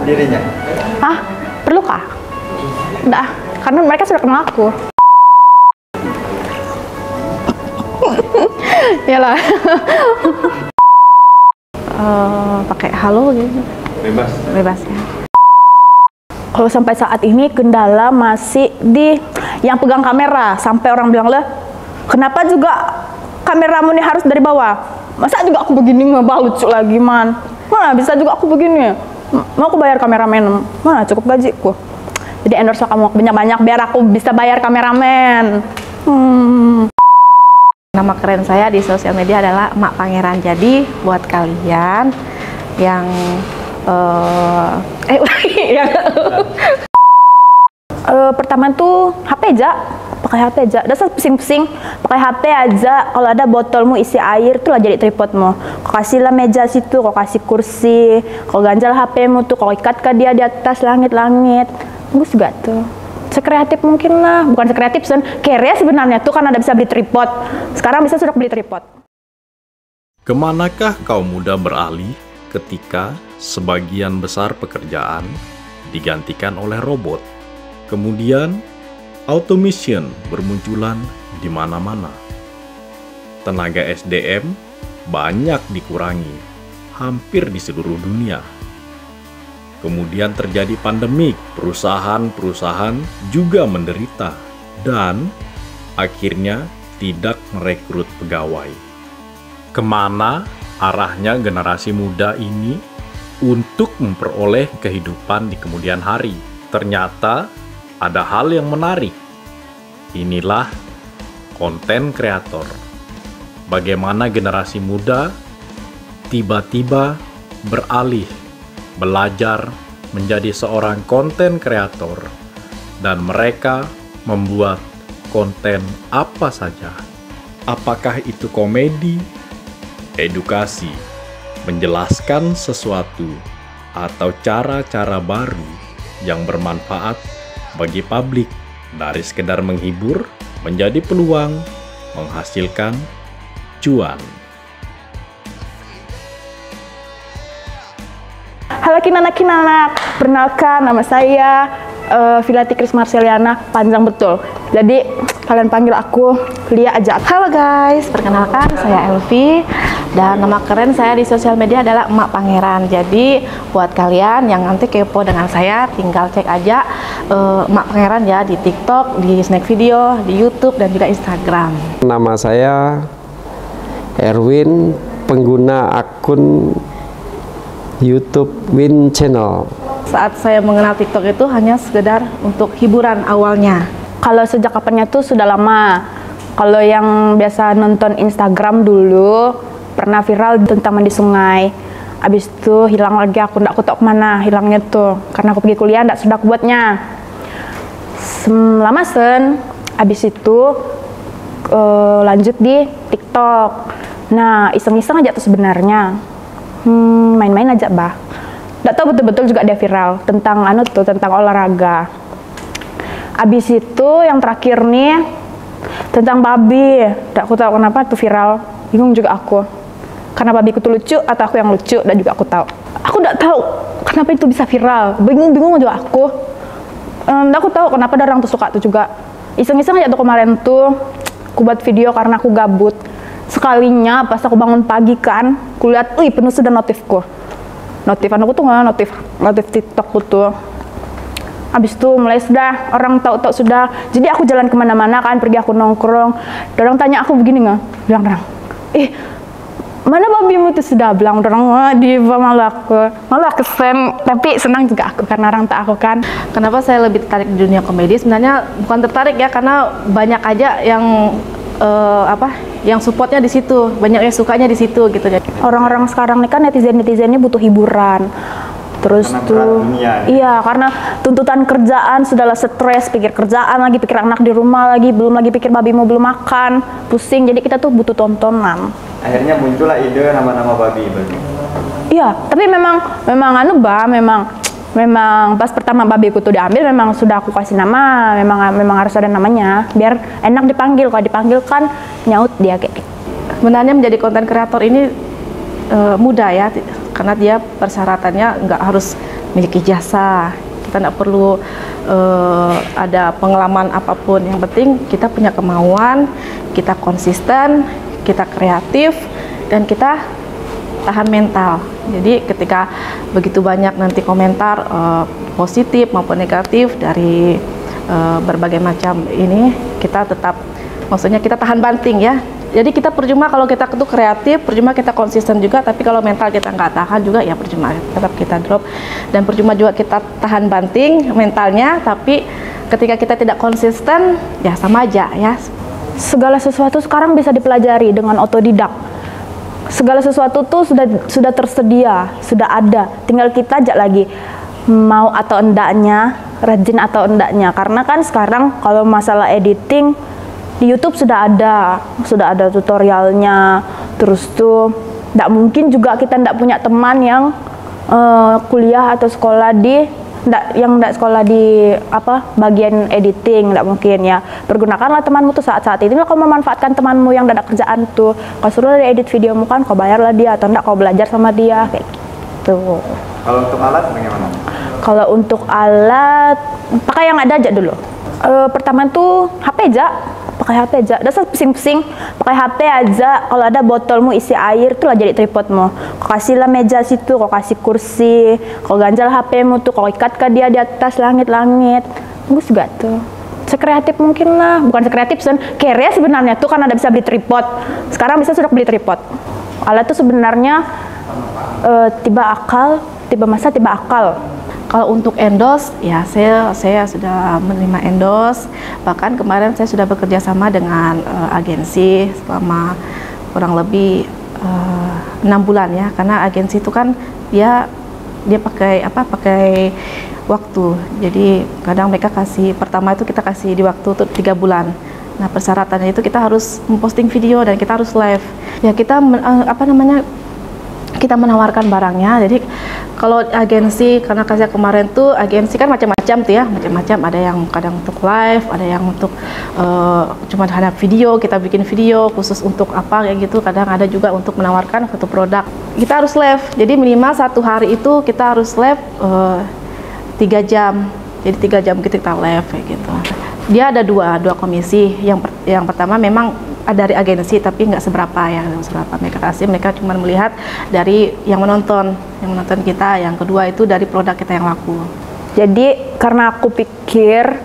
dirinya? Hah? Perlukah? Enggak, karena mereka sudah kenal aku. Yalah. Pakai halo gitu. Bebas. Bebas ya. Kalau sampai saat ini kendala masih di yang pegang kamera. Sampai orang bilang lah, kenapa juga kameramu ini harus dari bawah? Masa juga aku begini nggak lucu lagi man? Mana bisa juga aku begini? Mau aku bayar kameramen? Mana cukup gajiku? Jadi endorse kamu banyak-banyak biar aku bisa bayar kameramen. Nama keren saya di sosial media adalah Mak Pangeran. Jadi buat kalian yang pertama tuh HP aja, pakai HP aja. Dasar pusing-pusing, pakai HP aja. Kalau ada botolmu isi air tuh lah jadi tripodmu. Kau kasihlah meja situ, kau kasih kursi, kau ganjal HPmu tuh, kau ikat ke dia di atas langit-langit. Bagus juga tuh. Sekreatif mungkin lah, bukan sekreatif sen, kere sebenarnya tuh kan ada bisa beli tripod. Sekarang bisa sudah beli tripod. Kemanakah kaum muda beralih ketika sebagian besar pekerjaan digantikan oleh robot? Kemudian, automation bermunculan di mana-mana. Tenaga SDM banyak dikurangi, hampir di seluruh dunia. Kemudian terjadi pandemik, perusahaan-perusahaan juga menderita, dan akhirnya tidak merekrut pegawai. Kemana arahnya generasi muda ini untuk memperoleh kehidupan di kemudian hari? Ternyata ada hal yang menarik. Inilah konten kreator. Bagaimana generasi muda tiba-tiba beralih belajar menjadi seorang konten kreator, dan mereka membuat konten apa saja. Apakah itu komedi, edukasi, menjelaskan sesuatu, atau cara-cara baru yang bermanfaat bagi publik, dari sekedar menghibur menjadi peluang menghasilkan cuan. Halo kinanak-kinanak, perkenalkan nama saya Vilati Kris Marceliana, panjang betul. Jadi kalian panggil aku Lia aja. Halo guys, perkenalkan saya Elvi dan nama keren saya di sosial media adalah Mak Pangeran. Jadi buat kalian yang nanti kepo dengan saya, tinggal cek aja Mak Pangeran ya di TikTok, di Snack Video, di YouTube dan juga Instagram. Nama saya Erwin, pengguna akun YouTube Win Channel. Saat saya mengenal TikTok itu hanya sekedar untuk hiburan awalnya. Kalau sejak kapannya tuh sudah lama. Kalau yang biasa nonton Instagram dulu pernah viral tentang mandi sungai. Abis itu hilang lagi, aku nggak tahu kemana hilangnya tuh. Karena aku pergi kuliah nggak sudah aku buatnya. Lama sen. Abis itu lanjut di TikTok. Nah iseng-iseng aja tuh sebenarnya. Main-main aja bah. Nggak tahu betul-betul juga dia viral tentang tentang olahraga. Abis itu yang terakhir nih tentang babi. Nggak aku tahu kenapa tuh viral. Bingung juga aku. Karena babiku tuh lucu atau aku yang lucu, dan juga aku tahu. Aku nggak tahu kenapa itu bisa viral. Bingung juga aku. Aku tahu kenapa ada orang tuh suka tuh juga. Iseng-iseng aja tuh kemarin tuh aku buat video karena aku gabut. Sekalinya pas aku bangun pagi kan, aku lihat, penuh sudah notifku. Notifan aku tuh nggak notif TikTokku tuh. Habis itu mulai sudah orang tahu sudah. Jadi aku jalan kemana-mana kan, pergi aku nongkrong. Orang tanya aku begini nggak, bilang mana babimu tuh sudah bilang orang di malah kesen, tapi senang juga aku karena orang tak aku kan. Kenapa saya lebih tertarik di dunia komedi? Sebenarnya bukan tertarik ya, karena banyak aja yang yang supportnya di situ, banyak yang sukanya di situ gitu. Orang-orang sekarang nih kan netizen-netizennya butuh hiburan. Terus karena tuh iya, karena tuntutan kerjaan sudahlah stres, pikir kerjaan lagi, pikir anak di rumah lagi, belum lagi pikir babi mau belum makan, pusing. Jadi kita tuh butuh tontonan. Akhirnya muncullah ide nama-nama babi. Iya, tapi memang pas pertama babiku tuh diambil memang sudah aku kasih nama, memang harus ada namanya biar enak dipanggil. Kalau dipanggil kan nyaut dia kayak gitu. Sebenarnya menjadi konten kreator ini mudah ya, karena dia persyaratannya nggak harus memiliki jasa, kita nggak perlu ada pengalaman apapun. Yang penting kita punya kemauan, kita konsisten, kita kreatif, dan kita tahan mental. Jadi ketika begitu banyak nanti komentar positif maupun negatif dari berbagai macam ini, kita tetap, maksudnya kita tahan banting ya. Jadi kita percuma kalau kita itu kreatif, percuma kita konsisten juga, tapi kalau mental kita nggak tahan juga ya percuma, tetap kita drop. Dan percuma juga kita tahan banting mentalnya, tapi ketika kita tidak konsisten ya sama aja ya. Segala sesuatu sekarang bisa dipelajari dengan otodidak. Segala sesuatu tuh sudah tersedia, sudah ada. Tinggal kita aja lagi mau atau endaknya, rajin atau endaknya. Karena kan sekarang kalau masalah editing di YouTube sudah ada tutorialnya. Terus tuh tidak mungkin juga kita tidak punya teman yang kuliah atau sekolah di nggak sekolah di bagian editing, nggak mungkin ya. Pergunakanlah temanmu tuh saat-saat ini. Kau memanfaatkan temanmu yang ada kerjaan tuh, kau suruh dia edit videomu kan, kau bayarlah dia, atau enggak kau belajar sama dia kayak gitu. Kalau untuk alat bagaimana? Kalau untuk alat, pakai yang ada aja dulu. Pertama tuh HP aja, pakai HP aja. Dasar pusing-pusing, pakai HP aja. Kalau ada botolmu isi air, itulah jadi tripodmu. Kau kasihlah meja situ, kau kasih kursi, kau ganjal HPmu tuh, kau ikat ke dia di atas langit-langit. Bagus juga tuh. Sekreatif mungkin lah, bukan sekreatif kere sebenarnya tuh kan ada bisa beli tripod. Sekarang bisa sudah beli tripod. Alat tuh sebenarnya tiba akal, tiba masa, tiba akal. Kalau untuk endorse, ya saya sudah menerima endorse. Bahkan kemarin saya sudah bekerja sama dengan agensi selama kurang lebih 6 bulan ya. Karena agensi itu kan dia pakai waktu. Jadi kadang mereka pertama itu kita kasih di waktu untuk 3 bulan. Nah persyaratannya itu kita harus memposting video dan kita harus live. Ya kita kita menawarkan barangnya. Jadi kalau agensi, karena kasih kemarin tuh agensi kan macam-macam tuh ya, macam-macam. Ada yang kadang untuk live, ada yang untuk cuma hanya video, kita bikin video khusus untuk apa kayak gitu. Kadang ada juga untuk menawarkan satu produk. Kita harus live. Jadi minimal 1 hari itu kita harus live 3 jam. Jadi 3 jam kita live kayak gitu. Dia ada dua komisi. Yang pertama memang dari agensi, tapi nggak seberapa ya, mereka cuma melihat dari yang menonton kita. Yang kedua itu dari produk kita yang laku. Jadi karena aku pikir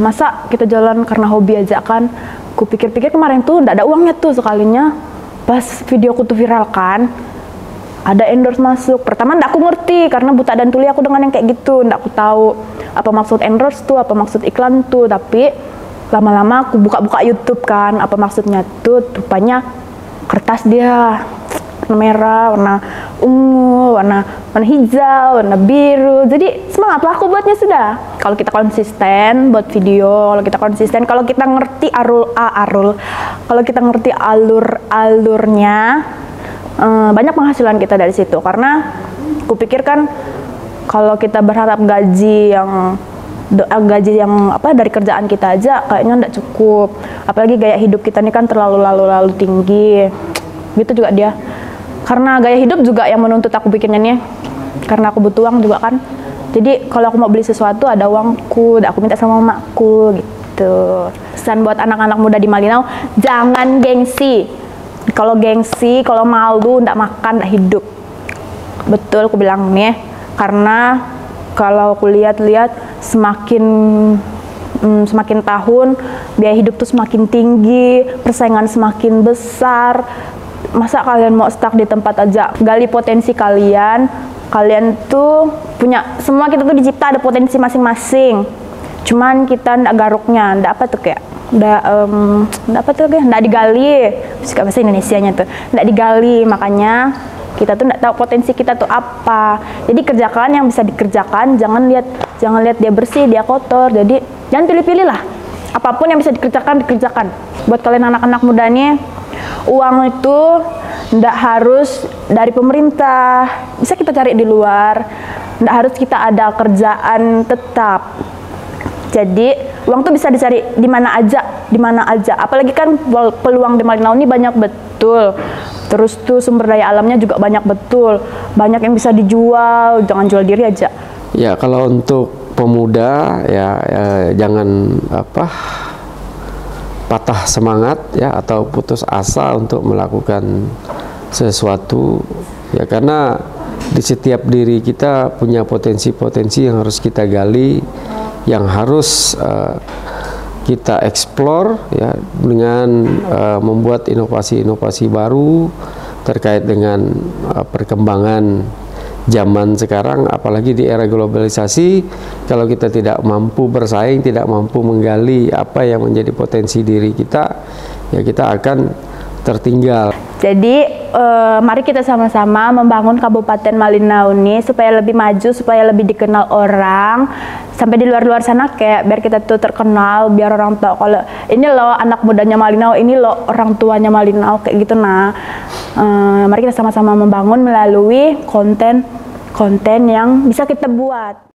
masa kita jalan karena hobi aja kan. Aku pikir-pikir kemarin tuh nggak ada uangnya tuh sekalinya. Pas videoku tuh viral kan, ada endorse masuk. Pertama nggak aku ngerti karena buta dan tuli aku dengan yang kayak gitu, nggak aku tahu apa maksud endorse tuh, apa maksud iklan tuh. Tapi lama-lama aku buka-buka YouTube kan, apa maksudnya tuh, rupanya kertas dia warna merah, warna ungu, warna hijau, warna biru. Jadi semangat lah aku buatnya sudah. Kalau kita konsisten buat video, kalau kita konsisten, kalau kita ngerti kalau kita ngerti alurnya, banyak penghasilan kita dari situ. Karena aku pikir kan kalau kita berharap gaji yang dari kerjaan kita aja kayaknya nggak cukup, apalagi gaya hidup kita ini kan terlalu tinggi gitu juga dia. Karena gaya hidup juga yang menuntut aku bikinnya nih, karena aku butuh uang juga kan. Jadi kalau aku mau beli sesuatu ada uangku, aku minta sama mamaku gitu. Pesan buat anak-anak muda di Malinau, jangan gengsi. Kalau gengsi, kalau malu, nggak makan, nggak hidup. Betul aku bilang nih, karena kalau aku lihat-lihat semakin tahun biaya hidup tuh semakin tinggi, persaingan semakin besar. Masa kalian mau stuck di tempat aja? Gali potensi kalian. Kalian tuh punya, semua kita tuh dicipta ada potensi masing-masing. Cuman kita ndak garuknya, ndak digali. Suka bahasa Indonesianya tuh, ndak digali. Makanya kita tuh nggak tahu potensi kita tuh apa. Jadi kerjakan yang bisa dikerjakan, jangan lihat dia bersih, dia kotor. Jadi jangan pilih-pilih lah. Apapun yang bisa dikerjakan. Buat kalian anak-anak muda nih, uang itu nggak harus dari pemerintah, bisa kita cari di luar. Nggak harus kita ada kerjaan tetap. Jadi uang tuh bisa dicari di mana aja. Apalagi kan peluang di Malinau ini banyak betul. Terus tuh sumber daya alamnya juga banyak betul, banyak yang bisa dijual, jangan jual diri aja. Ya, kalau untuk pemuda ya, jangan patah semangat ya atau putus asa untuk melakukan sesuatu ya, karena di setiap diri kita punya potensi-potensi yang harus kita gali, yang harus kita eksplor ya, dengan membuat inovasi-inovasi baru terkait dengan perkembangan zaman sekarang, apalagi di era globalisasi. Kalau kita tidak mampu bersaing, tidak mampu menggali apa yang menjadi potensi diri kita, ya kita akan tertinggal. Jadi mari kita sama-sama membangun Kabupaten Malinau ini supaya lebih maju, supaya lebih dikenal orang sampai di luar-luar sana, kayak biar kita tuh terkenal, biar orang tahu kalau ini loh anak mudanya Malinau, ini loh orang tuanya Malinau, kayak gitu. Nah, mari kita sama-sama membangun melalui konten yang bisa kita buat.